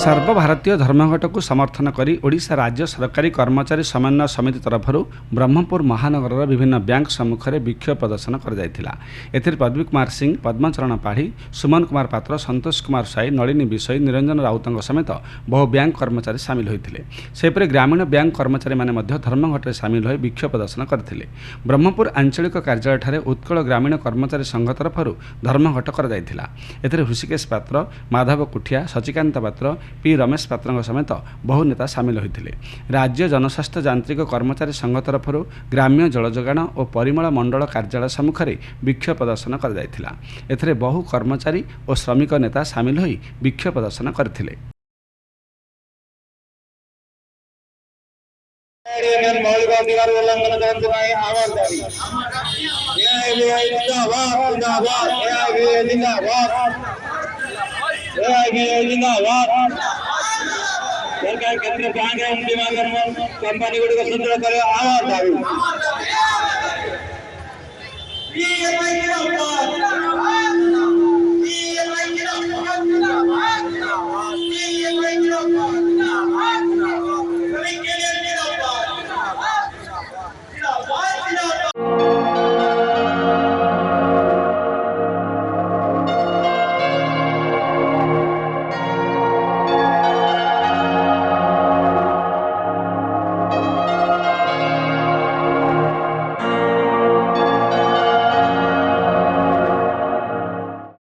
सर्वभारतीय धर्मघट को समर्थन करी ओडिशा राज्य सरकारी कर्मचारी समन्वय समिति तरफ ब्रह्मपुर महानगर विभिन्न बैंक सम्मुख में विक्षोभ प्रदर्शन कर पद्मी कुमार सिंह, पद्मचरण पाढ़ी, सुमन कुमार पात्र, संतोष कुमार साई, नलिनी विषय, निरंजन राउत समेत बहु बैंक कर्मचारी सामिल होते। सेपरि ग्रामीण बैंक कर्मचारी माने धर्मघट में सामिल हो विक्षोभ प्रदर्शन करते। ब्रह्मपुर आंचलिक कार्यालय उत्कल ग्रामीण कर्मचारी संघ तरफ धर्मघट कर हृषिकेश पात्र, माधव कुठिया, सचिकांत पात्र, पी रमेश पात्र समेत बहु नेता सामिल होते। राज्य जनस्वास्थ्य यांत्रिक कर्मचारी संघ तरफ ग्राम्य जलजोगाण और परिमल मंडल कार्यालय सम्मुख में विक्षोभ प्रदर्शन कर बहु कर्मचारी और श्रमिक नेता सामिल हो विक्षोभ प्रदर्शन करथिले। सरकार केंद्र कंपनी गुड़ी सुदृढ़ करे आवाज दावी